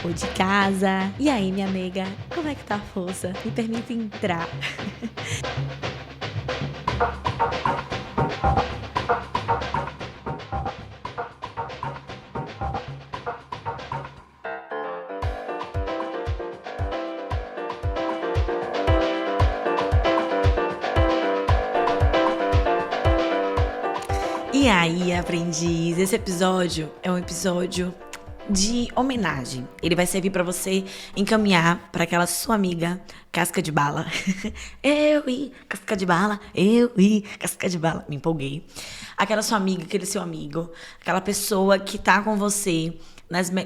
ou de casa. E aí, minha nega, como é que tá a força? Me permite entrar. E aí, aprendiz, esse episódio é um episódio de homenagem. Ele vai servir pra você encaminhar pra aquela sua amiga casca de bala. Eu e casca de bala, eu e casca de bala. Me empolguei. Aquela sua amiga, aquele seu amigo, aquela pessoa que tá com você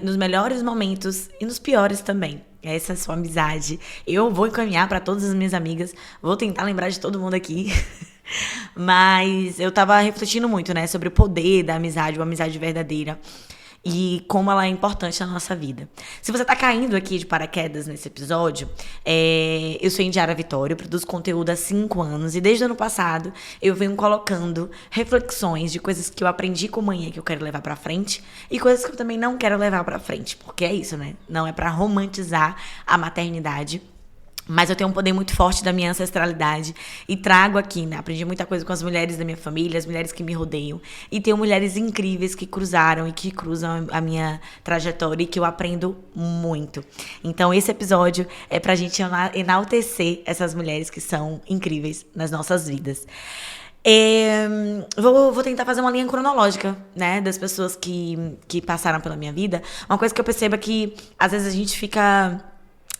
nos melhores momentos e nos piores também. Essa é a sua amizade. Eu vou encaminhar pra todas as minhas amigas. Vou tentar lembrar de todo mundo aqui. Mas eu tava refletindo muito, né, sobre o poder da amizade, uma amizade verdadeira e como ela é importante na nossa vida. Se você tá caindo aqui de paraquedas nesse episódio, eu sou Indiara Vitória, eu produzo conteúdo há 5 anos e desde o ano passado eu venho colocando reflexões de coisas que eu aprendi com manhã que eu quero levar pra frente e coisas que eu também não quero levar pra frente, porque é isso, né? Não é pra romantizar a maternidade. Mas eu tenho um poder muito forte da minha ancestralidade e trago aqui, né? Aprendi muita coisa com as mulheres da minha família, as mulheres que me rodeiam. E tenho mulheres incríveis que cruzaram e que cruzam a minha trajetória e que eu aprendo muito. Então esse episódio é pra gente enaltecer essas mulheres que são incríveis nas nossas vidas. Vou tentar fazer uma linha cronológica, né, das pessoas que passaram pela minha vida. Uma coisa que eu percebo é que às vezes a gente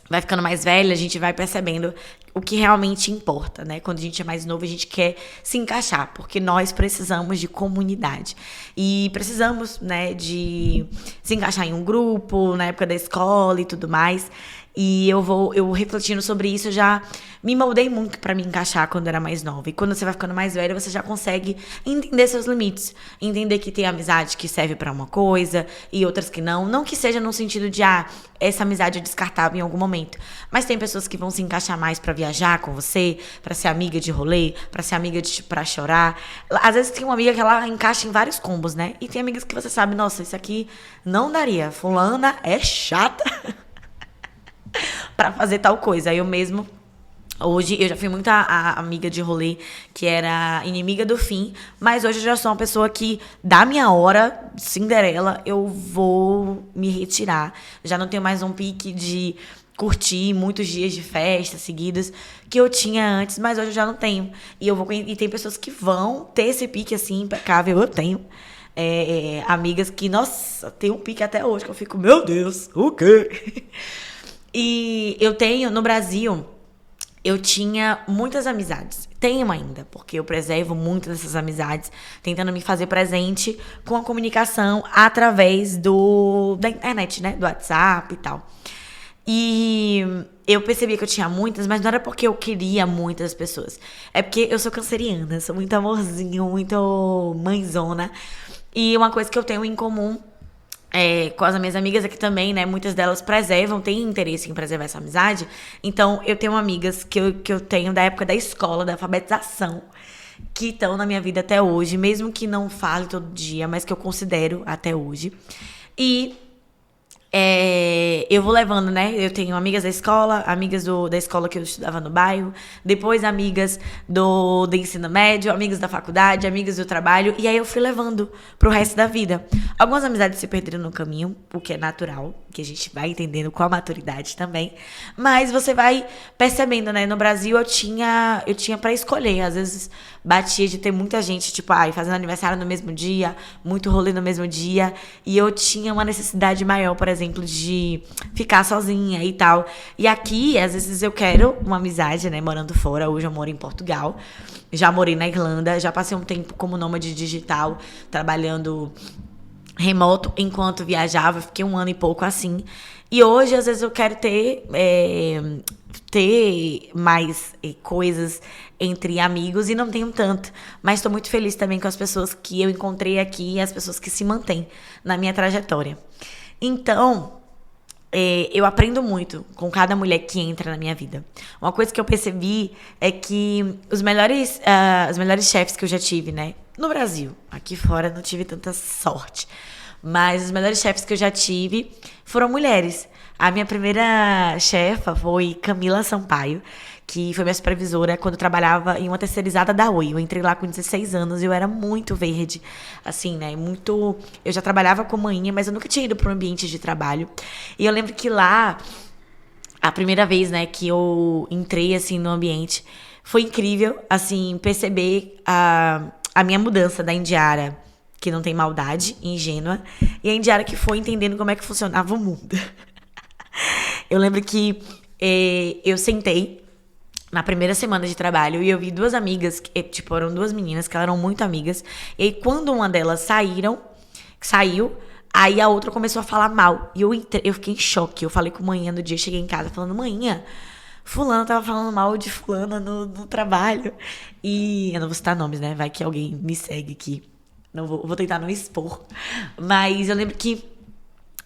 vai ficando mais velha, a gente vai percebendo o que realmente importa, né? Quando a gente é mais novo, a gente quer se encaixar, porque nós precisamos de comunidade. E precisamos, né, de se encaixar em um grupo, na época da escola e tudo mais. E eu refletindo sobre isso, eu já me moldei muito pra me encaixar quando era mais nova. E quando você vai ficando mais velha, você já consegue entender seus limites. Entender que tem amizade que serve pra uma coisa e outras que não. Não que seja no sentido de, essa amizade é descartável em algum momento. Mas tem pessoas que vão se encaixar mais pra viajar com você, pra ser amiga de rolê, pra ser amiga pra chorar. Às vezes tem uma amiga que ela encaixa em vários combos, né? E tem amigas que você sabe, nossa, isso aqui não daria. Fulana é chata pra fazer tal coisa. Eu mesmo, hoje, eu já fui muito a amiga de rolê que era inimiga do fim, mas hoje eu já sou uma pessoa que, da minha hora, Cinderela, eu vou me retirar. Já não tenho mais um pique de curtir muitos dias de festa seguidos que eu tinha antes, mas hoje eu já não tenho. E tem pessoas que vão ter esse pique assim, impecável. Eu tenho. Amigas que, nossa, tem um pique até hoje, que eu fico, meu Deus, o quê? E eu tenho, no Brasil, eu tinha muitas amizades. Tenho ainda, porque eu preservo muito dessas amizades, tentando me fazer presente com a comunicação através da internet, né? Do WhatsApp e tal. E eu percebi que eu tinha muitas, mas não era porque eu queria muitas pessoas. É porque eu sou canceriana, sou muito amorzinho, muito mãezona. E uma coisa que eu tenho em comum com as minhas amigas aqui também, né? Muitas delas têm interesse em preservar essa amizade. Então, eu tenho amigas que eu tenho da época da escola, da alfabetização, que estão na minha vida até hoje, mesmo que não fale todo dia, mas que eu considero até hoje. E eu vou levando, né? Eu tenho amigas da escola, amigas da escola que eu estudava no bairro, depois amigas do ensino médio, amigas da faculdade, amigas do trabalho, e aí eu fui levando pro resto da vida. Algumas amizades se perderam no caminho, o que é natural, que a gente vai entendendo com a maturidade também, mas você vai percebendo, né? No Brasil eu tinha pra escolher, às vezes batia de ter muita gente, tipo, fazendo aniversário no mesmo dia, muito rolê no mesmo dia, e eu tinha uma necessidade maior, por exemplo, de ficar sozinha e tal. E aqui, às vezes eu quero uma amizade, né, morando fora. Hoje eu moro em Portugal, já morei na Irlanda, já passei um tempo como nômade digital, trabalhando remoto enquanto viajava, fiquei 1 ano e pouco assim. E hoje, às vezes, eu quero ter mais coisas entre amigos e não tenho tanto. Mas estou muito feliz também com as pessoas que eu encontrei aqui e as pessoas que se mantêm na minha trajetória. Então, eu aprendo muito com cada mulher que entra na minha vida. Uma coisa que eu percebi é que os melhores chefes que eu já tive, né? No Brasil, aqui fora não tive tanta sorte. Mas os melhores chefes que eu já tive foram mulheres. A minha primeira chefa foi Camila Sampaio, que foi minha supervisora quando eu trabalhava em uma terceirizada da Oi. Eu entrei lá com 16 anos e eu era muito verde, assim, né? Muito. Eu já trabalhava com manhinha, mas eu nunca tinha ido para um ambiente de trabalho. E eu lembro que lá, a primeira vez, né, que eu entrei, assim, no ambiente, foi incrível, assim, perceber a minha mudança da Indiara, que não tem maldade, ingênua, e a Indiara que foi entendendo como é que funcionava o mundo. Eu lembro que eu sentei na primeira semana de trabalho e eu vi duas amigas, tipo, eram duas meninas que eram muito amigas. E aí, quando uma delas saiu, aí a outra começou a falar mal. E eu fiquei em choque. Eu falei com a manhã no dia, cheguei em casa falando, manhã, fulana tava falando mal de fulana no trabalho. E eu não vou citar nomes, né? Vai que alguém me segue aqui. Não vou tentar não expor. Mas eu lembro que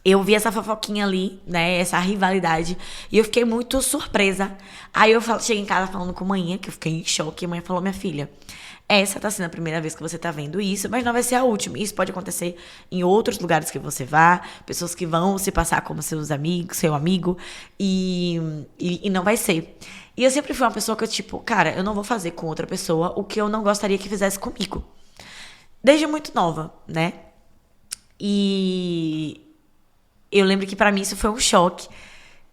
eu vi essa fofoquinha ali, né? Essa rivalidade. E eu fiquei muito surpresa. Aí eu cheguei em casa falando com a mãe, que eu fiquei em choque. E a mãe falou, minha filha, essa tá sendo a primeira vez que você tá vendo isso, mas não vai ser a última. Isso pode acontecer em outros lugares que você vá. Pessoas que vão se passar como seus amigos, seu amigo. E não vai ser. E eu sempre fui uma pessoa que eu, tipo, cara, eu não vou fazer com outra pessoa o que eu não gostaria que fizesse comigo. Desde muito nova, né? E eu lembro que pra mim isso foi um choque.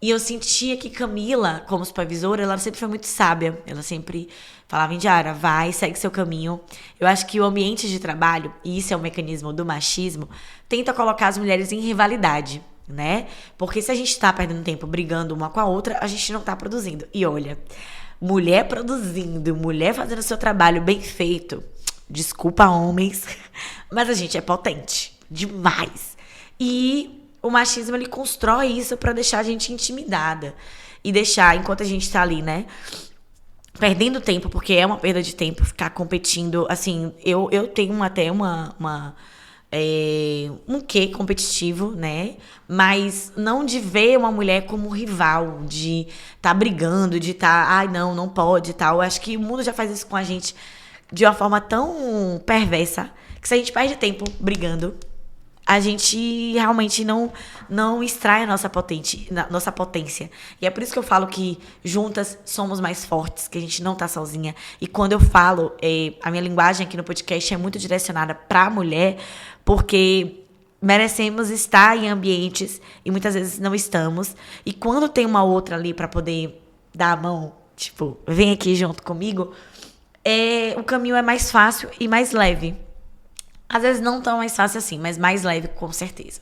E eu sentia que Camila, como supervisora, ela sempre foi muito sábia. Ela sempre falava, Indiara, vai, segue seu caminho. Eu acho que o ambiente de trabalho, e isso é um mecanismo do machismo, tenta colocar as mulheres em rivalidade, né? Porque se a gente tá perdendo tempo brigando uma com a outra, a gente não tá produzindo. E olha, mulher produzindo, mulher fazendo seu trabalho bem feito, desculpa, homens, mas a gente é potente demais. E o machismo, ele constrói isso pra deixar a gente intimidada. E deixar, enquanto a gente tá ali, né, perdendo tempo, porque é uma perda de tempo ficar competindo. Assim, eu tenho até um quê competitivo, né? Mas não de ver uma mulher como rival, de tá brigando, de tá, ai, não pode e tal. Eu acho que o mundo já faz isso com a gente de uma forma tão perversa que se a gente perde tempo brigando, a gente realmente não extrai a nossa potência. E é por isso que eu falo que juntas somos mais fortes, que a gente não tá sozinha. E quando eu falo, a minha linguagem aqui no podcast é muito direcionada pra mulher, porque merecemos estar em ambientes e muitas vezes não estamos. E quando tem uma outra ali pra poder dar a mão, tipo, vem aqui junto comigo, o caminho é mais fácil e mais leve. Às vezes não tão mais fácil assim, mas mais leve, com certeza.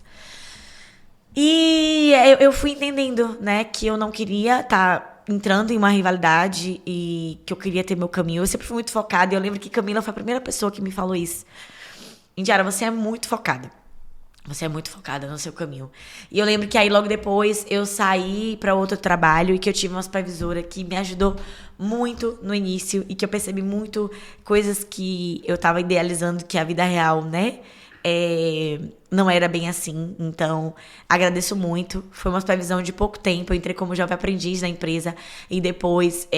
E eu fui entendendo, né, que eu não queria estar entrando em uma rivalidade e que eu queria ter meu caminho. Eu sempre fui muito focada e eu lembro que Camila foi a primeira pessoa que me falou isso. Indiara, você é muito focada. Você é muito focada no seu caminho. E eu lembro que aí logo depois eu saí para outro trabalho e que eu tive uma supervisora que me ajudou muito no início e que eu percebi muito coisas que eu tava idealizando que a vida real, né? Não era bem assim. Então, agradeço muito. Foi uma supervisão de pouco tempo. Eu entrei como jovem aprendiz na empresa e depois,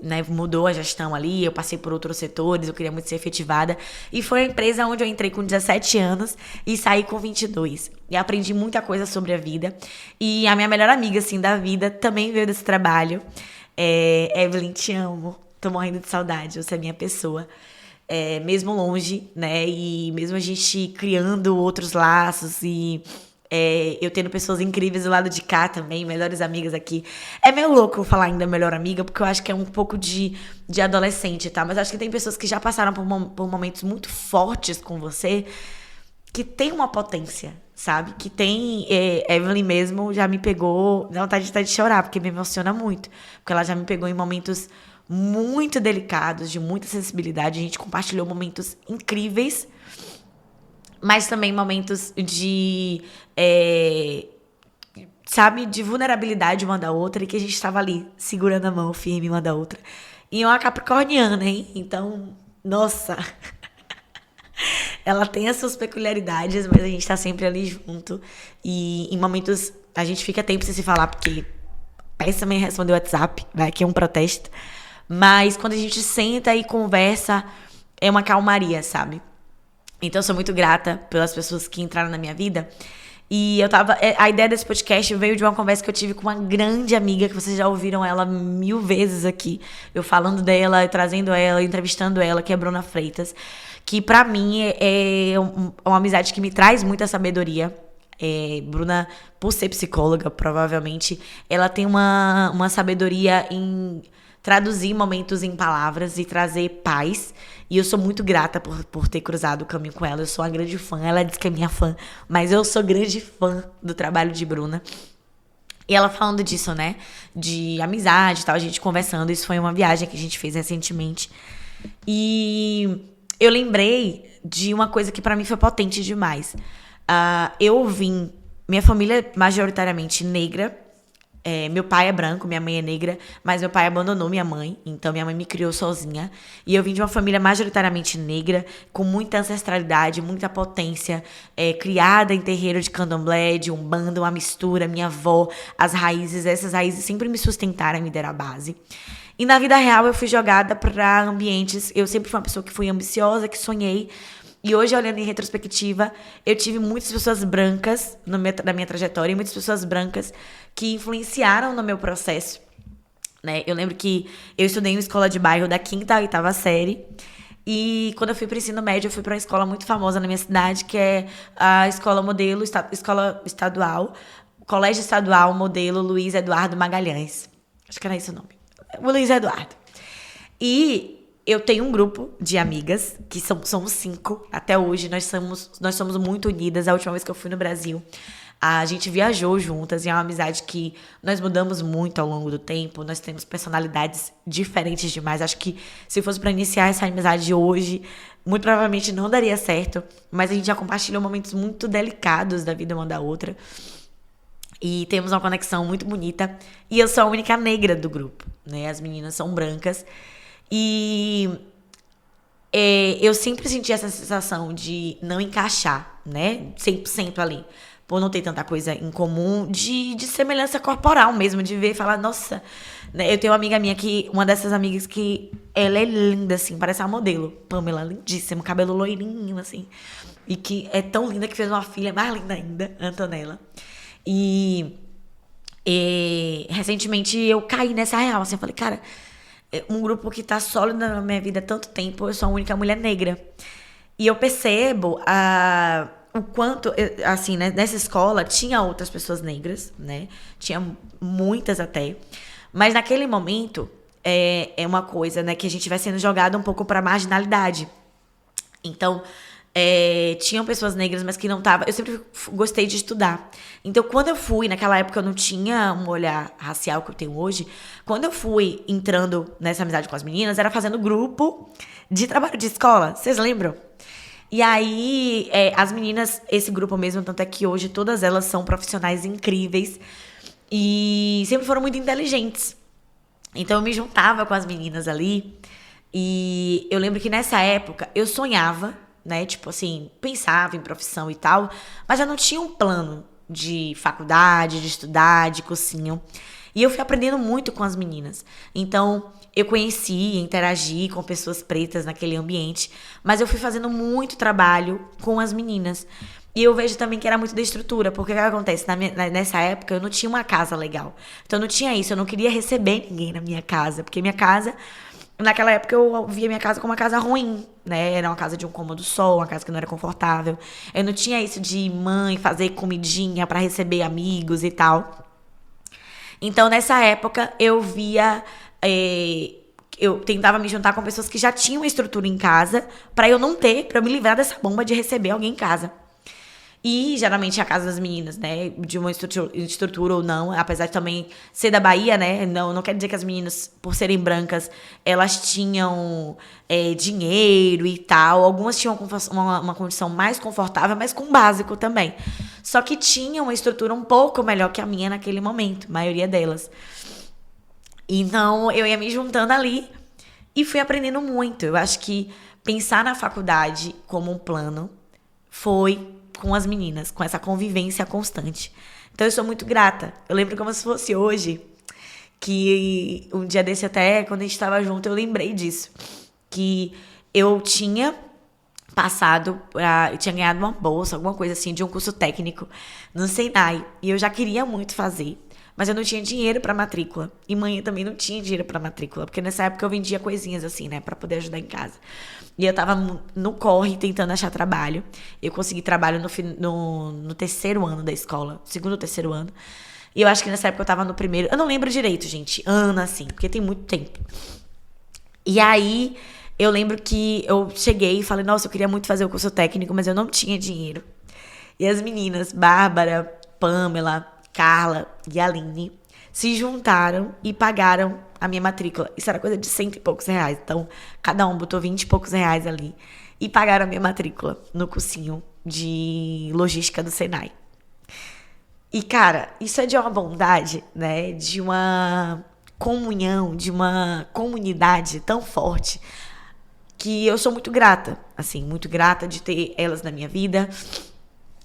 né, mudou a gestão ali, eu passei por outros setores, eu queria muito ser efetivada. E foi a empresa onde eu entrei com 17 anos e saí com 22. E aprendi muita coisa sobre a vida. E a minha melhor amiga, assim, da vida também veio desse trabalho. Evelyn, te amo. Tô morrendo de saudade, você é minha pessoa. Mesmo longe, né? E mesmo a gente criando outros laços e eu tendo pessoas incríveis do lado de cá também, melhores amigas aqui. É meio louco eu falar ainda melhor amiga, porque eu acho que é um pouco de adolescente, tá? Mas acho que tem pessoas que já passaram por momentos muito fortes com você, que tem uma potência, sabe? Que tem... Evelyn mesmo já me pegou... Dá vontade de chorar, porque me emociona muito. Porque ela já me pegou em momentos muito delicados, de muita sensibilidade. A gente compartilhou momentos incríveis, mas também momentos de, sabe, de vulnerabilidade uma da outra, e que a gente estava ali, segurando a mão firme uma da outra. E é uma capricorniana, hein? Então, nossa, ela tem as suas peculiaridades, mas a gente tá sempre ali junto. E em momentos a gente fica tempo sem se falar, porque peça também respondeu o WhatsApp, vai que é um protesto. Mas quando a gente senta e conversa, é uma calmaria, sabe? Então eu sou muito grata pelas pessoas que entraram na minha vida. E a ideia desse podcast veio de uma conversa que eu tive com uma grande amiga, que vocês já ouviram ela 1000 vezes aqui. Eu falando dela, trazendo ela, entrevistando ela, que é Bruna Freitas. Que pra mim é uma amizade que me traz muita sabedoria. Bruna, por ser psicóloga, provavelmente, ela tem uma sabedoria em traduzir momentos em palavras e trazer paz. E eu sou muito grata por ter cruzado o caminho com ela. Eu sou uma grande fã. Ela diz que é minha fã, mas eu sou grande fã do trabalho de Bruna. E ela falando disso, né? De amizade e tal, a gente conversando. Isso foi uma viagem que a gente fez recentemente. E eu lembrei de uma coisa que pra mim foi potente demais. Eu vim... Minha família é majoritariamente negra. Meu pai é branco, minha mãe é negra, mas meu pai abandonou minha mãe, então minha mãe me criou sozinha. E eu vim de uma família majoritariamente negra, com muita ancestralidade, muita potência, criada em terreiro de candomblé, de umbanda, uma mistura, minha avó, essas raízes sempre me sustentaram e me deram a base. E na vida real eu fui jogada para ambientes, eu sempre fui uma pessoa que fui ambiciosa, que sonhei. E hoje, olhando em retrospectiva, eu tive muitas pessoas brancas na minha trajetória, e muitas pessoas brancas que influenciaram no meu processo, né? Eu lembro que eu estudei em uma escola de bairro da 5ª à 8ª série. E quando eu fui para o ensino médio, eu fui para uma escola muito famosa na minha cidade, que é a escola modelo, escola estadual, Colégio Estadual Modelo Luiz Eduardo Magalhães. Acho que era esse o nome. O Luiz Eduardo. E eu tenho um grupo de amigas, que somos 5 até hoje. Nós somos muito unidas. A última vez que eu fui no Brasil, a gente viajou juntas. E é uma amizade que nós mudamos muito ao longo do tempo. Nós temos personalidades diferentes demais. Acho que se fosse para iniciar essa amizade hoje, muito provavelmente não daria certo. Mas a gente já compartilhou momentos muito delicados da vida uma da outra. E temos uma conexão muito bonita. E eu sou a única negra do grupo, né? As meninas são brancas. E eu sempre senti essa sensação de não encaixar, né? 100% ali. Por não ter tanta coisa em comum, de semelhança corporal mesmo, de ver e falar, nossa... Né? Eu tenho uma amiga minha uma dessas amigas que ela é linda, assim, parece uma modelo. Pamela, lindíssima, cabelo loirinho, assim. E que é tão linda que fez uma filha mais linda ainda, Antonella. E recentemente eu caí nessa real, assim, eu falei, cara... Um grupo que tá sólido na minha vida há tanto tempo, eu sou a única mulher negra. E eu percebo o quanto, assim, né, nessa escola tinha outras pessoas negras, né? Tinha muitas até. Mas naquele momento, é uma coisa, né, que a gente vai sendo jogada um pouco pra marginalidade. Então, tinham pessoas negras, mas que não estavam... Eu sempre gostei de estudar. Então, quando eu fui... Naquela época, eu não tinha um olhar racial que eu tenho hoje. Quando eu fui entrando nessa amizade com as meninas, era fazendo grupo de trabalho de escola. Vocês lembram? E aí, as meninas... Esse grupo mesmo, tanto é que hoje todas elas são profissionais incríveis. E sempre foram muito inteligentes. Então, eu me juntava com as meninas ali. E eu lembro que nessa época, eu sonhava... Né? Tipo assim, pensava em profissão e tal, mas já não tinha um plano de faculdade, de estudar, de cursinho. E eu fui aprendendo muito com as meninas. Então, eu conheci, interagi com pessoas pretas naquele ambiente, mas eu fui fazendo muito trabalho com as meninas. E eu vejo também que era muito da estrutura, porque o que acontece? Nessa época, eu não tinha uma casa legal. Então, eu não tinha isso, eu não queria receber ninguém na minha casa, porque minha casa... Naquela época eu via minha casa como uma casa ruim, né? Era uma casa de um cômodo só, uma casa que não era confortável. Eu não tinha isso de mãe fazer comidinha pra receber amigos e tal. Então, nessa época, eu via... eu tentava me juntar com pessoas que já tinham estrutura em casa pra eu me livrar dessa bomba de receber alguém em casa. E geralmente a casa das meninas, né, de uma estrutura ou não, apesar de também ser da Bahia, né, não quer dizer que as meninas, por serem brancas, elas tinham dinheiro e tal. Algumas tinham uma condição mais confortável, mas com básico também. Só que tinham uma estrutura um pouco melhor que a minha naquele momento, a maioria delas. Então, eu ia me juntando ali e fui aprendendo muito. Eu acho que pensar na faculdade como um plano foi com as meninas, com essa convivência constante. Então, eu sou muito grata. Eu lembro como se fosse hoje, que um dia desse até, quando a gente estava junto, eu lembrei disso. Que eu tinha passado, eu tinha ganhado uma bolsa, alguma coisa assim, de um curso técnico no Senai. E eu já queria muito fazer. Mas eu não tinha dinheiro pra matrícula. E mãe também não tinha dinheiro pra matrícula. Porque nessa época eu vendia coisinhas assim, né? Pra poder ajudar em casa. E eu tava no corre tentando achar trabalho. Eu consegui trabalho no terceiro ano da escola. Segundo ou terceiro ano. E eu acho que nessa época eu tava no primeiro. Eu não lembro direito, gente. Ano assim. Porque tem muito tempo. E aí, eu lembro que eu cheguei e falei, nossa, eu queria muito fazer o curso técnico, mas eu não tinha dinheiro. E as meninas, Bárbara, Pamela, Carla e Aline, se juntaram e pagaram a minha matrícula. Isso era coisa de 100 e poucos reais. Então, cada um botou 20 e poucos reais ali. E pagaram a minha matrícula no cursinho de logística do Senai. E, cara, isso é de uma bondade, né? De uma comunhão, de uma comunidade tão forte que eu sou muito grata, assim, muito grata de ter elas na minha vida,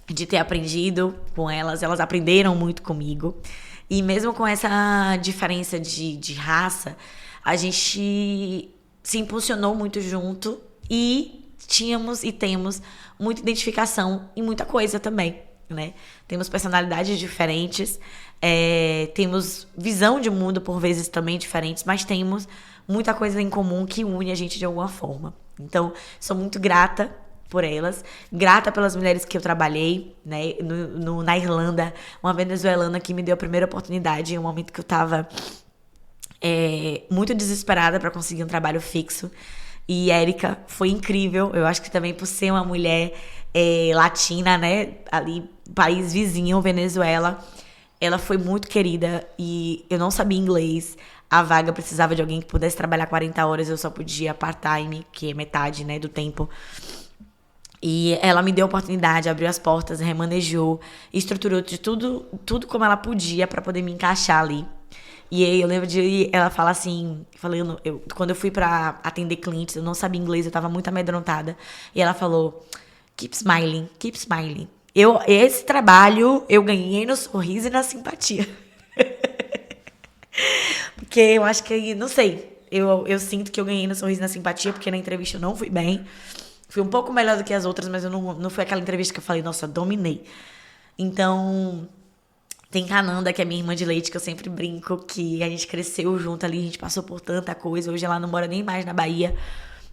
de ter aprendido com elas. Elas aprenderam muito comigo. E mesmo com essa diferença de raça, a gente se impulsionou muito junto e tínhamos e temos muita identificação em muita coisa também, né? Temos personalidades diferentes, temos visão de mundo por vezes também diferentes, mas temos muita coisa em comum que une a gente de alguma forma. Então, sou muito grata por elas, grata pelas mulheres que eu trabalhei, né, na Irlanda, uma venezuelana que me deu a primeira oportunidade em um momento que eu tava muito desesperada para conseguir um trabalho fixo. E Érica foi incrível, eu acho que também por ser uma mulher latina, né, ali, país vizinho, Venezuela, ela foi muito querida e eu não sabia inglês. A vaga precisava de alguém que pudesse trabalhar 40 horas, eu só podia part-time, que é metade, né, do tempo. E ela me deu a oportunidade, abriu as portas, remanejou, estruturou de tudo como ela podia pra poder me encaixar ali. E aí eu lembro de ela falar assim, quando eu fui pra atender clientes, eu não sabia inglês, eu tava muito amedrontada. E ela falou, keep smiling, keep smiling. Esse trabalho eu ganhei no sorriso e na simpatia. Porque eu acho que, não sei, eu sinto que eu ganhei no sorriso e na simpatia, porque na entrevista eu não fui bem. Fui um pouco melhor do que as outras, mas eu não foi aquela entrevista que eu falei, nossa, dominei. Então, tem Cananda, que é minha irmã de leite, que eu sempre brinco, que a gente cresceu junto ali, a gente passou por tanta coisa. Hoje ela não mora nem mais na Bahia,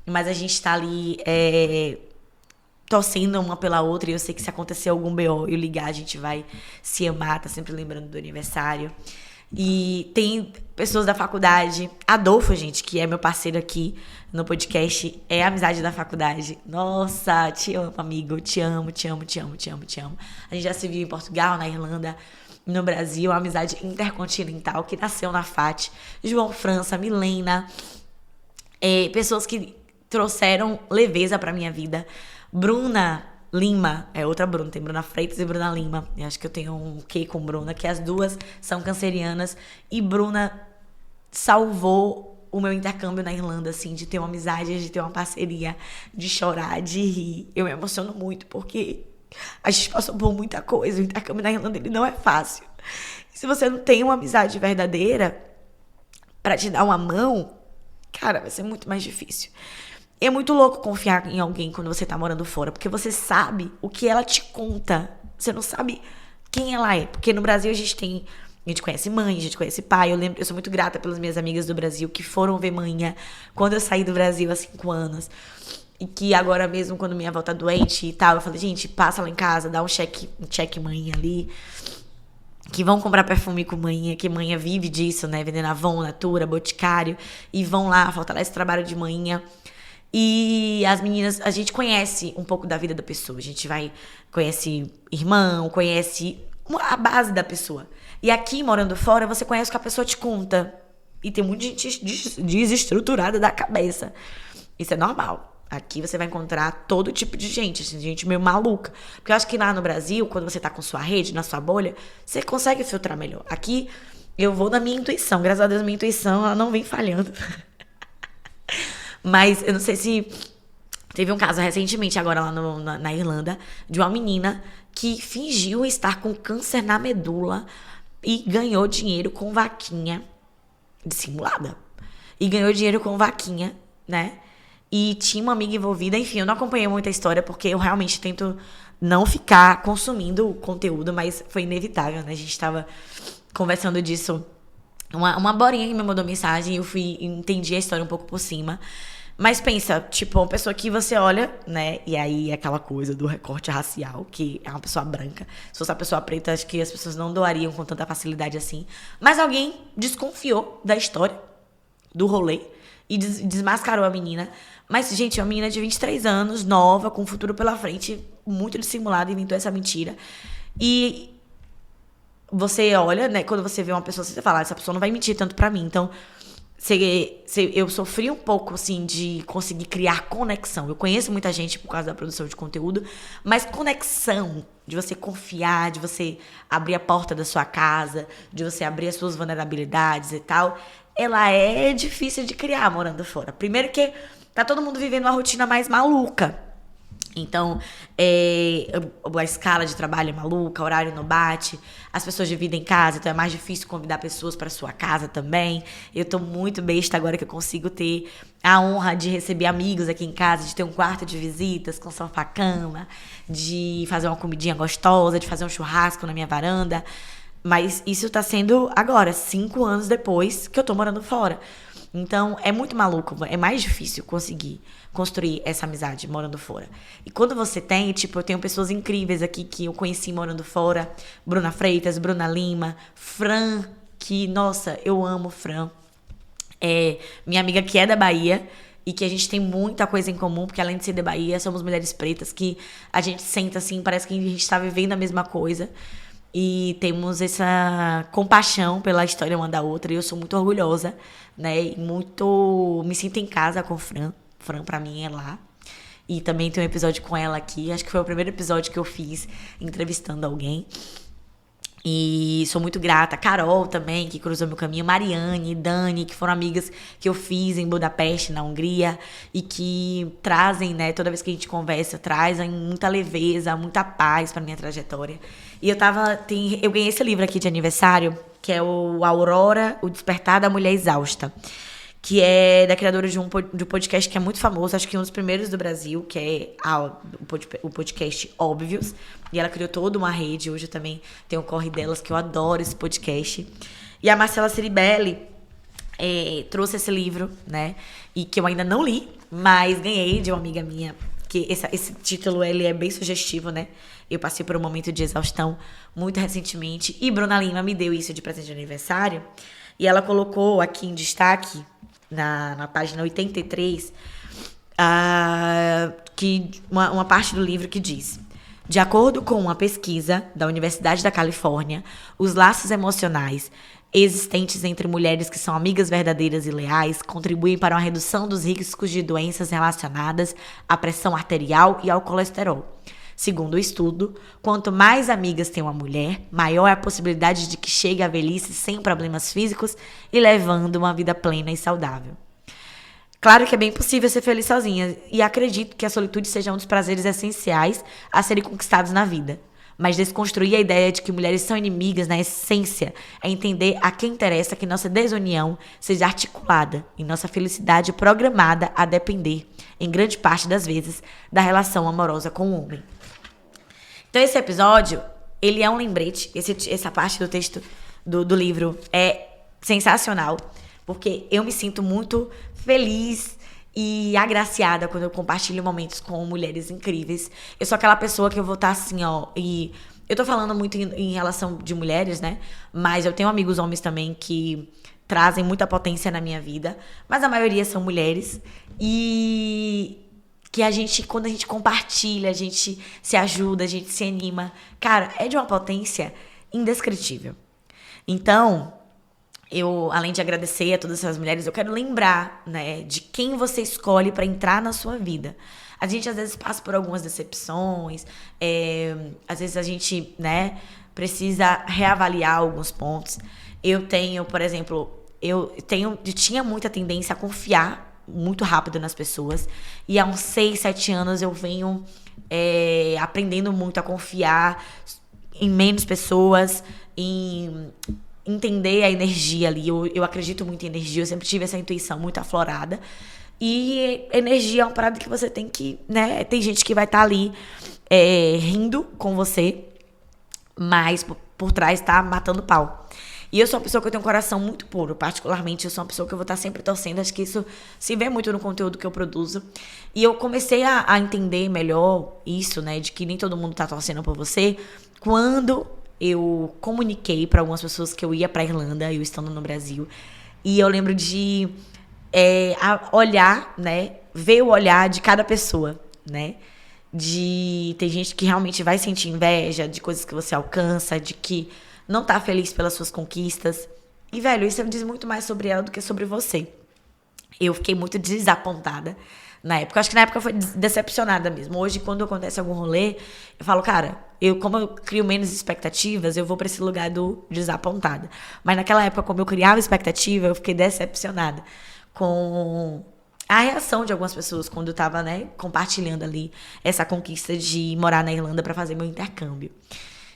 mas a gente tá ali torcendo uma pela outra. E eu sei que se acontecer algum BO e eu ligar, a gente vai se amar, tá sempre lembrando do aniversário. E tem pessoas da faculdade. Adolfo, gente, que é meu parceiro aqui no podcast, é a amizade da faculdade. Nossa, te amo, amigo. Te amo, te amo, te amo, te amo, te amo. A gente já se viu em Portugal, na Irlanda, no Brasil. Uma amizade intercontinental que nasceu na FAT. João França, Milena. Pessoas que trouxeram leveza pra minha vida. Bruna Lima, é outra Bruna, tem Bruna Freitas e Bruna Lima. Eu acho que eu tenho um quê com Bruna, que as duas são cancerianas. E Bruna salvou o meu intercâmbio na Irlanda, assim, de ter uma amizade, de ter uma parceria, de chorar, de rir. Eu me emociono muito, porque a gente passou por muita coisa. O intercâmbio na Irlanda, ele não é fácil. E se você não tem uma amizade verdadeira pra te dar uma mão, cara, vai ser muito mais difícil. É muito louco confiar em alguém quando você tá morando fora, porque você sabe o que ela te conta. Você não sabe quem ela é. Porque no Brasil a gente conhece mãe, a gente conhece pai. Eu sou muito grata pelas minhas amigas do Brasil que foram ver manhã quando eu saí do Brasil há 5 anos. E que agora mesmo, quando minha avó tá doente e tal, eu falei, gente, passa lá em casa, dá um check manhã ali. Que vão comprar perfume com manhã, que manhã vive disso, né? Vendendo Avon, Natura, Boticário. E vão lá, fortalece o trabalho de manhã. E as meninas, a gente conhece um pouco da vida da pessoa. A gente conhece irmão, conhece a base da pessoa. E aqui, morando fora, você conhece o que a pessoa te conta. E tem muita gente desestruturada da cabeça. Isso é normal. Aqui você vai encontrar todo tipo de gente, assim, gente meio maluca. Porque eu acho que lá no Brasil, quando você tá com sua rede, na sua bolha, você consegue filtrar melhor. Aqui, eu vou na minha intuição. Graças a Deus, minha intuição, ela não vem falhando. Mas eu não sei se... Teve um caso recentemente, agora lá na Irlanda, de uma menina que fingiu estar com câncer na medula e ganhou dinheiro com vaquinha dissimulada. E ganhou dinheiro com vaquinha, né? e tinha uma amiga envolvida. Enfim, eu não acompanhei muita história, porque eu realmente tento não ficar consumindo o conteúdo, mas foi inevitável, né? A gente tava conversando disso. Uma borinha que me mandou mensagem e eu entendi a história um pouco por cima. Mas pensa, tipo, uma pessoa que você olha, né? E aí aquela coisa do recorte racial, que é uma pessoa branca. Se fosse uma pessoa preta, acho que as pessoas não doariam com tanta facilidade assim. Mas alguém desconfiou da história, do rolê, e desmascarou a menina. Mas, gente, é uma menina de 23 anos, nova, com um futuro pela frente, muito dissimulada, inventou essa mentira. E você olha, né? Quando você vê uma pessoa, você fala, essa pessoa não vai mentir tanto pra mim. Então, eu sofri um pouco, assim, de conseguir criar conexão. Eu conheço muita gente por causa da produção de conteúdo, mas conexão, de você confiar, de você abrir a porta da sua casa, de você abrir as suas vulnerabilidades e tal, ela é difícil de criar morando fora. Primeiro que tá todo mundo vivendo uma rotina mais maluca. Então, a escala de trabalho é maluca, o horário não bate, as pessoas dividem casa, então é mais difícil convidar pessoas para sua casa também. Eu tô muito besta agora que eu consigo ter a honra de receber amigos aqui em casa, de ter um quarto de visitas com sofá-cama, de fazer uma comidinha gostosa, de fazer um churrasco na minha varanda. Mas isso tá sendo agora, 5 anos depois que eu tô morando fora. Então, é muito maluco, é mais difícil conseguir construir essa amizade morando fora. E quando você tem, tipo, eu tenho pessoas incríveis aqui que eu conheci morando fora. Bruna Freitas, Bruna Lima, Fran, que, nossa, eu amo Fran. Minha amiga que é da Bahia e que a gente tem muita coisa em comum, porque além de ser da Bahia, somos mulheres pretas que a gente senta assim, parece que a gente está vivendo a mesma coisa. E temos essa compaixão pela história uma da outra. E eu sou muito orgulhosa, né? E muito... me sinto em casa com Fran. Fran, pra mim, é lá. E também tem um episódio com ela aqui. Acho que foi o primeiro episódio que eu fiz entrevistando alguém. E sou muito grata. Carol também, que cruzou meu caminho. Mariane, Dani, que foram amigas que eu fiz em Budapeste, na Hungria. E que trazem, né? Toda vez que a gente conversa, trazem muita leveza, muita paz pra minha trajetória. E eu ganhei esse livro aqui de aniversário, que é o Aurora, o Despertar da Mulher Exausta, que é da criadora de um podcast que é muito famoso, acho que um dos primeiros do Brasil, que é o podcast Óbvios. E ela criou toda uma rede, hoje eu também tenho o Corre Delas, que eu adoro esse podcast. E a Marcela Ceribelli trouxe esse livro, né? E que eu ainda não li, mas ganhei de uma amiga minha, que esse título ele é bem sugestivo, né? Eu passei por um momento de exaustão muito recentemente. E Bruna Lima me deu isso de presente de aniversário. E ela colocou aqui em destaque, na página 83, uma parte do livro que diz: de acordo com uma pesquisa da Universidade da Califórnia, os laços emocionais existentes entre mulheres que são amigas verdadeiras e leais contribuem para uma redução dos riscos de doenças relacionadas à pressão arterial e ao colesterol. Segundo o estudo, quanto mais amigas tem uma mulher, maior é a possibilidade de que chegue à velhice sem problemas físicos e levando uma vida plena e saudável. Claro que é bem possível ser feliz sozinha, e acredito que a solitude seja um dos prazeres essenciais a serem conquistados na vida. Mas desconstruir a ideia de que mulheres são inimigas, na essência, é entender a quem interessa que nossa desunião seja articulada e nossa felicidade programada a depender, em grande parte das vezes, da relação amorosa com o homem. Então esse episódio, ele é um lembrete, essa parte do texto do livro é sensacional, porque eu me sinto muito feliz e agraciada quando eu compartilho momentos com mulheres incríveis. Eu sou aquela pessoa que eu vou estar assim, ó, e eu tô falando muito em relação de mulheres, né? Mas eu tenho amigos homens também que trazem muita potência na minha vida, mas a maioria são mulheres e que quando a gente compartilha, a gente se ajuda, a gente se anima. Cara, é de uma potência indescritível. Então, além de agradecer a todas essas mulheres, eu quero lembrar, né, de quem você escolhe para entrar na sua vida. A gente, às vezes, passa por algumas decepções, às vezes a gente, né, precisa reavaliar alguns pontos. Eu tenho, por exemplo, eu tinha muita tendência a confiar muito rápido nas pessoas. E há uns 6, 7 anos eu venho aprendendo muito a confiar em menos pessoas, em entender a energia ali. Eu acredito muito em energia, eu sempre tive essa intuição muito aflorada. E energia é uma parada que você tem que, né? Tem gente que vai estar ali rindo com você, mas por trás tá matando pau. E eu sou uma pessoa que eu tenho um coração muito puro. Particularmente, eu sou uma pessoa que eu vou estar sempre torcendo. Acho que isso se vê muito no conteúdo que eu produzo. E eu comecei a entender melhor isso, né? De que nem todo mundo tá torcendo por você. Quando eu comuniquei para algumas pessoas que eu ia pra Irlanda, eu estando no Brasil. E eu lembro de olhar, né? Ver o olhar de cada pessoa, né? Tem gente que realmente vai sentir inveja de coisas que você alcança, de que não tá feliz pelas suas conquistas. E, velho, isso diz muito mais sobre ela do que sobre você. Eu fiquei muito desapontada na época. Acho que na época foi decepcionada mesmo. Hoje, quando acontece algum rolê, eu falo, cara, como eu crio menos expectativas, eu vou pra esse lugar do desapontada. Mas naquela época, como eu criava expectativa, eu fiquei decepcionada com a reação de algumas pessoas quando eu tava, né, compartilhando ali essa conquista de morar na Irlanda pra fazer meu intercâmbio.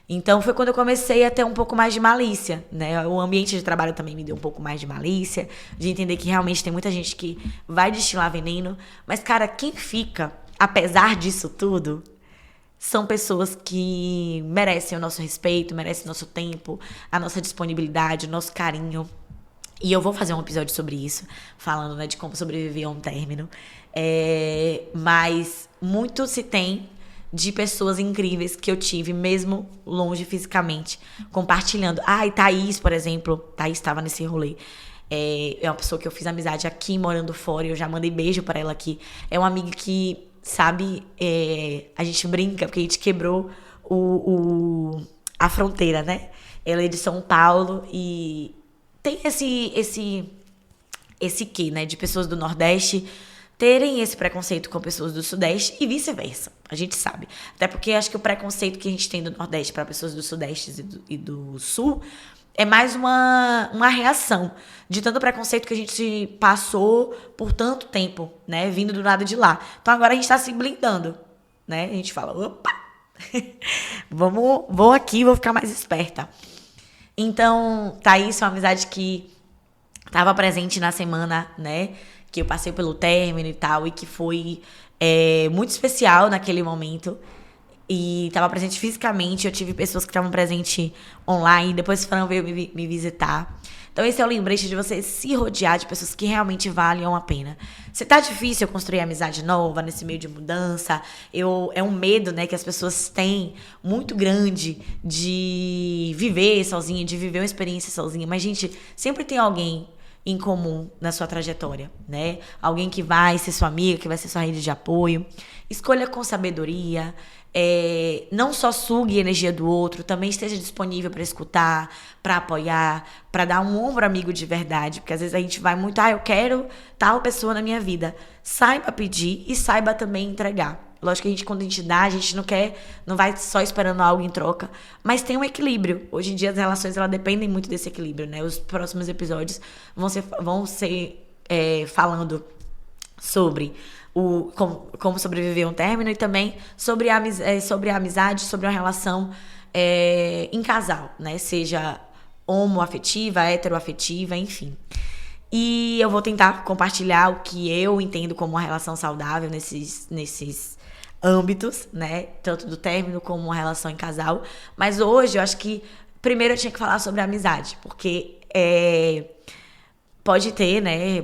Então foi quando eu comecei a ter um pouco mais de malícia, né? O ambiente de trabalho também me deu um pouco mais de malícia, de entender que realmente tem muita gente que vai destilar veneno. Mas, cara, quem fica, apesar disso tudo, são pessoas que merecem o nosso respeito, merecem o nosso tempo, a nossa disponibilidade, o nosso carinho. E eu vou fazer um episódio sobre isso, falando, né, de como sobreviver a um término. Mas muito se tem de pessoas incríveis que eu tive, mesmo longe fisicamente, compartilhando. E Thaís, por exemplo, Thaís estava nesse rolê. É uma pessoa que eu fiz amizade aqui, morando fora, eu já mandei beijo para ela aqui. É uma amiga que, sabe, a gente brinca, porque a gente quebrou a fronteira, né? Ela é de São Paulo e tem esse quê, né, de pessoas do Nordeste terem esse preconceito com pessoas do Sudeste e vice-versa. A gente sabe. Até porque acho que o preconceito que a gente tem do Nordeste para pessoas do Sudeste e do Sul é mais uma reação de tanto preconceito que a gente passou por tanto tempo, né? Vindo do lado de lá. Então agora a gente tá se blindando, né? A gente fala, opa! Vou aqui, vou ficar mais esperta. Então, Thaís é uma amizade que estava presente na semana, né? Que eu passei pelo término e tal, e que foi muito especial naquele momento. E estava presente fisicamente, eu tive pessoas que estavam presentes online, depois foram ver me visitar. Então esse é o lembrete de você se rodear de pessoas que realmente valham a pena. Se tá difícil construir amizade nova nesse meio de mudança, é um medo, né, que as pessoas têm muito grande de viver sozinha, de viver uma experiência sozinha. Mas, gente, sempre tem alguém em comum na sua trajetória, né? Alguém que vai ser sua amiga, que vai ser sua rede de apoio. Escolha com sabedoria. Não só sugue a energia do outro, também esteja disponível para escutar, para apoiar, para dar um ombro amigo de verdade, porque às vezes a gente vai muito, eu quero tal pessoa na minha vida. Saiba pedir e saiba também entregar. Lógico que quando a gente dá, a gente não vai só esperando algo em troca, mas tem um equilíbrio. Hoje em dia as relações elas dependem muito desse equilíbrio, né? Os próximos episódios vão ser falando sobre como sobreviver a um término e também sobre a amizade, sobre uma relação em casal, né? Seja homoafetiva, heteroafetiva, enfim. E eu vou tentar compartilhar o que eu entendo como uma relação saudável nesses âmbitos, né? Tanto do término como uma relação em casal. Mas hoje eu acho que primeiro eu tinha que falar sobre a amizade, porque pode ter, né?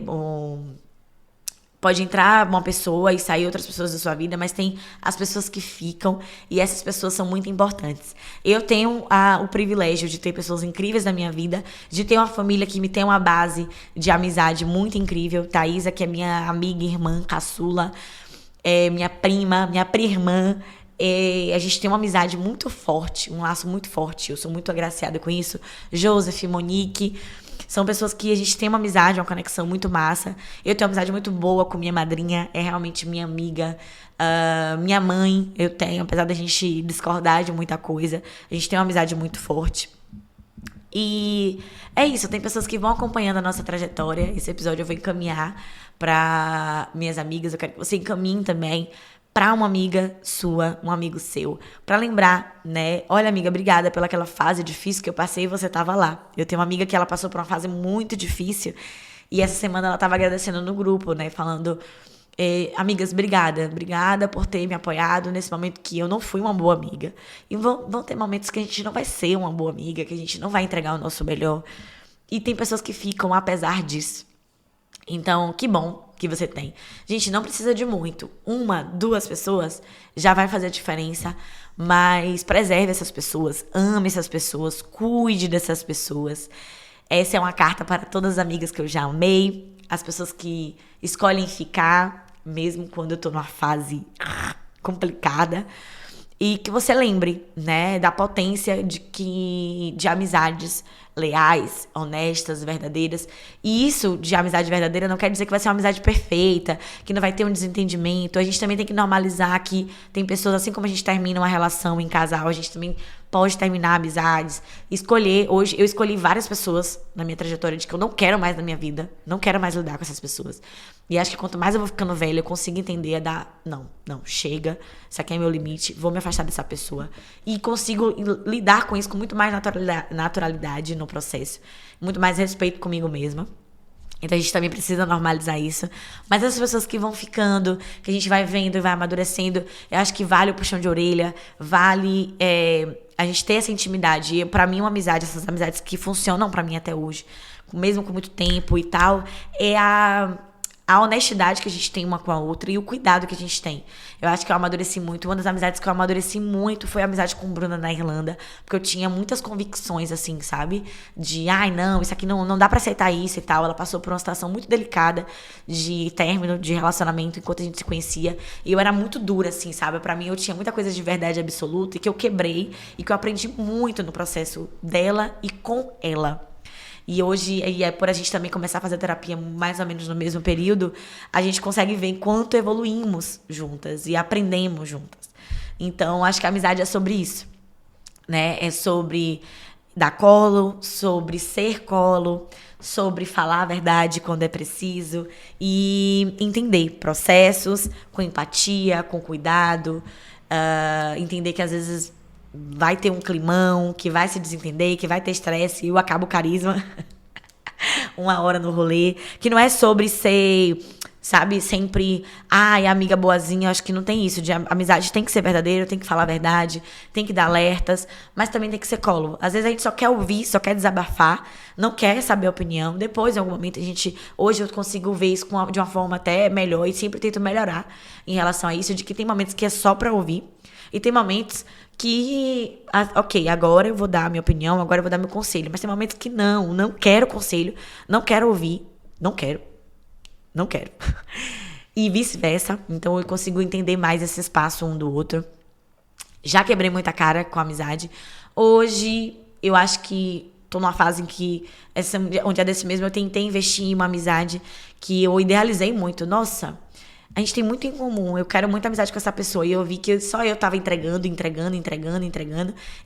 Pode entrar uma pessoa e sair outras pessoas da sua vida, mas tem as pessoas que ficam e essas pessoas são muito importantes. Eu tenho o privilégio de ter pessoas incríveis na minha vida, de ter uma família que me tem uma base de amizade muito incrível. Thaisa, que é minha amiga, irmã, caçula, minha prima, minha prima-irmã. A gente tem uma amizade muito forte, um laço muito forte. Eu sou muito agraciada com isso. Joseph, Monique... São pessoas que a gente tem uma amizade, uma conexão muito massa. Eu tenho uma amizade muito boa com minha madrinha, é realmente minha amiga. Minha mãe, eu tenho, apesar da gente discordar de muita coisa, a gente tem uma amizade muito forte. E é isso, tem pessoas que vão acompanhando a nossa trajetória. Esse episódio eu vou encaminhar para minhas amigas, eu quero que você encaminhe também para uma amiga sua, um amigo seu, para lembrar, né? Olha, amiga, obrigada pela aquela fase difícil que eu passei e você tava lá. Eu tenho uma amiga que ela passou por uma fase muito difícil E essa semana ela tava agradecendo no grupo, né? Falando, amigas, obrigada por ter me apoiado nesse momento que eu não fui uma boa amiga. E vão ter momentos que a gente não vai ser uma boa amiga, que a gente não vai entregar o nosso melhor. E tem pessoas que ficam apesar disso. Então, que bom que você tem. Gente, não precisa de muito. 1, 2 pessoas já vai fazer a diferença. Mas preserve essas pessoas, ame essas pessoas, cuide dessas pessoas. Essa é uma carta para todas as amigas que eu já amei. As pessoas que escolhem ficar, mesmo quando eu tô numa fase complicada. E que você lembre, né, da potência de amizades leais, honestas, verdadeiras. E isso de amizade verdadeira não quer dizer que vai ser uma amizade perfeita, que não vai ter um desentendimento. A gente também tem que normalizar que tem pessoas, assim como a gente termina uma relação em casal, a gente também pode terminar amizades. Hoje eu escolhi várias pessoas na minha trajetória de que eu não quero mais na minha vida, não quero mais lidar com essas pessoas. E acho que quanto mais eu vou ficando velha, eu consigo entender não, chega, isso aqui é meu limite, vou me afastar dessa pessoa. E consigo lidar com isso com muito mais naturalidade no processo, muito mais respeito comigo mesma. Então a gente também precisa normalizar isso. Mas as pessoas que vão ficando, que a gente vai vendo e vai amadurecendo, eu acho que vale o puxão de orelha, vale a gente ter essa intimidade. E pra mim, uma amizade, essas amizades que funcionam pra mim até hoje, mesmo com muito tempo e tal, é a honestidade que a gente tem uma com a outra e o cuidado que a gente tem. Eu acho que eu amadureci muito. Uma das amizades que eu amadureci muito foi a amizade com Bruna na Irlanda, porque eu tinha muitas convicções, assim, sabe? De, não, isso aqui não dá pra aceitar isso e tal. Ela passou por uma situação muito delicada de término de relacionamento enquanto a gente se conhecia. E eu era muito dura, assim, sabe? Pra mim, eu tinha muita coisa de verdade absoluta e que eu quebrei e que eu aprendi muito no processo dela e com ela. E hoje, por a gente também começar a fazer terapia mais ou menos no mesmo período, a gente consegue ver quanto evoluímos juntas e aprendemos juntas. Então, acho que a amizade é sobre isso, né? É sobre dar colo, sobre ser colo, sobre falar a verdade quando é preciso e entender processos com empatia, com cuidado, entender que às vezes vai ter um climão, que vai se desentender, que vai ter estresse, e eu acabo o carisma 1 hora no rolê, que não é sobre ser, sabe, sempre, amiga boazinha. Eu acho que não tem isso, de amizade tem que ser verdadeira, tem que falar a verdade, tem que dar alertas, mas também tem que ser colo. Às vezes a gente só quer ouvir, só quer desabafar, não quer saber a opinião. Depois, em algum momento, hoje eu consigo ver isso de uma forma até melhor e sempre tento melhorar em relação a isso, de que tem momentos que é só pra ouvir, e tem momentos que, ok, agora eu vou dar a minha opinião, agora eu vou dar meu conselho. Mas tem momentos que não quero conselho, não quero ouvir, não quero. E vice-versa. Então eu consigo entender mais esse espaço um do outro. Já quebrei muita cara com a amizade. Hoje, eu acho que tô numa fase em que, um dia desse mesmo, eu tentei investir em uma amizade que eu idealizei muito. Nossa, a gente tem muito em comum, eu quero muita amizade com essa pessoa. E eu vi que só eu tava entregando.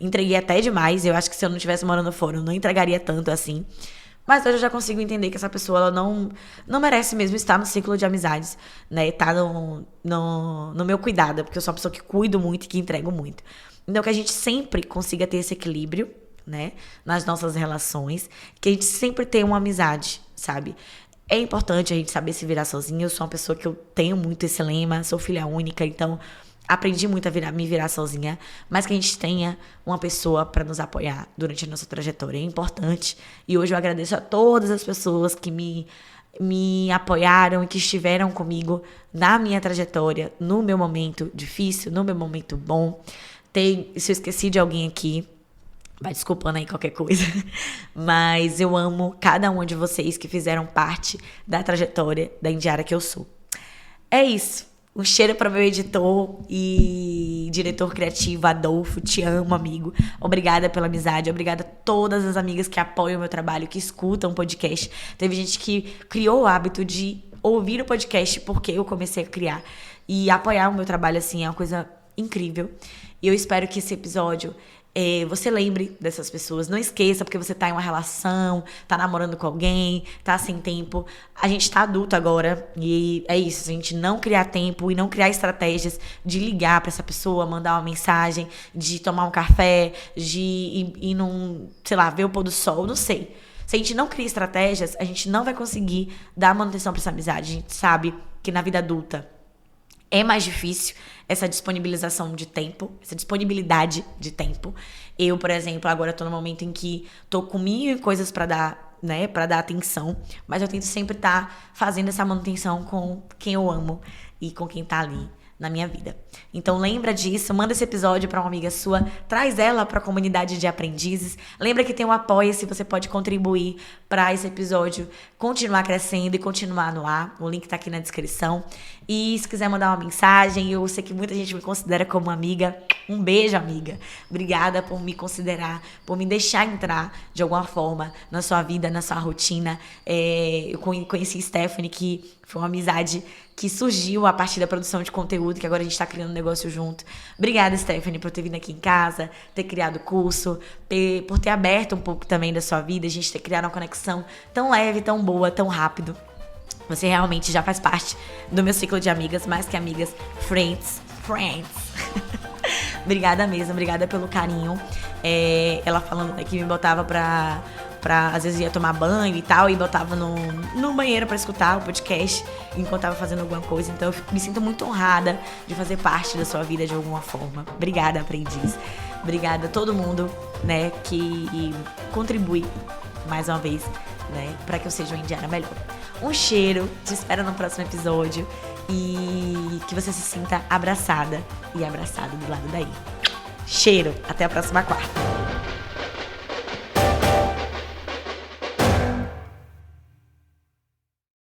Entreguei até demais. Eu acho que se eu não estivesse morando fora, eu não entregaria tanto assim. Mas hoje eu já consigo entender que essa pessoa, ela não merece mesmo estar no ciclo de amizades, né? Tá no meu cuidado, porque eu sou uma pessoa que cuido muito e que entrego muito. Então, que a gente sempre consiga ter esse equilíbrio, né? Nas nossas relações. Que a gente sempre tenha uma amizade, sabe? É importante a gente saber se virar sozinha. Eu sou uma pessoa que eu tenho muito esse lema, sou filha única, então aprendi muito a me virar sozinha, mas que a gente tenha uma pessoa para nos apoiar durante a nossa trajetória. É importante. E hoje eu agradeço a todas as pessoas que me apoiaram e que estiveram comigo na minha trajetória, no meu momento difícil, no meu momento bom. Se eu esqueci de alguém aqui, vai desculpando aí qualquer coisa, mas eu amo cada um de vocês que fizeram parte da trajetória da Indiara que eu sou. É isso. Um cheiro para meu editor e diretor criativo, Adolfo. Te amo, amigo. Obrigada pela amizade. Obrigada a todas as amigas que apoiam o meu trabalho, que escutam o podcast. Teve gente que criou o hábito de ouvir o podcast porque eu comecei a criar. E apoiar o meu trabalho, assim, é uma coisa incrível. E eu espero que esse episódio você lembre dessas pessoas. Não esqueça, porque você tá em uma relação, tá namorando com alguém, tá sem tempo. A gente tá adulto agora e é isso. A gente não criar tempo e não criar estratégias de ligar pra essa pessoa, mandar uma mensagem, de tomar um café, de ir num, sei lá, ver o pôr do sol, não sei. Se a gente não cria estratégias, a gente não vai conseguir dar manutenção pra essa amizade. A gente sabe que na vida adulta é mais difícil essa disponibilização de tempo, essa disponibilidade de tempo. Eu, por exemplo, agora tô no momento em que tô com mil coisas pra dar, né, pra dar atenção, mas eu tento sempre estar fazendo essa manutenção com quem eu amo e com quem tá ali na minha vida. Então lembra disso, manda esse episódio para uma amiga sua, traz ela para a comunidade de aprendizes. Lembra que tem um Apoia-se, você pode contribuir para esse episódio continuar crescendo e continuar no ar. O link tá aqui na descrição. E se quiser mandar uma mensagem, eu sei que muita gente me considera como amiga. Um beijo, amiga. Obrigada por me considerar, por me deixar entrar de alguma forma na sua vida, na sua rotina. Eu conheci Stephanie, que foi uma amizade que surgiu a partir da produção de conteúdo, que agora a gente tá criando um negócio junto. Obrigada, Stephanie, por ter vindo aqui em casa, ter criado o curso, por ter aberto um pouco também da sua vida, a gente ter criado uma conexão tão leve, tão boa, tão rápido. Você realmente já faz parte do meu ciclo de amigas, mais que amigas, friends. Obrigada mesmo, obrigada pelo carinho. Ela falando que me botava pra às vezes ia tomar banho e tal, e botava no banheiro pra escutar o podcast enquanto tava fazendo alguma coisa. Então eu me sinto muito honrada de fazer parte da sua vida de alguma forma. Obrigada, aprendiz. Obrigada a todo mundo, né, que contribui mais uma vez, né, pra que eu seja uma indiana melhor. Um cheiro, te espero no próximo episódio e que você se sinta abraçada e abraçado do lado daí. Cheiro, até a próxima quarta.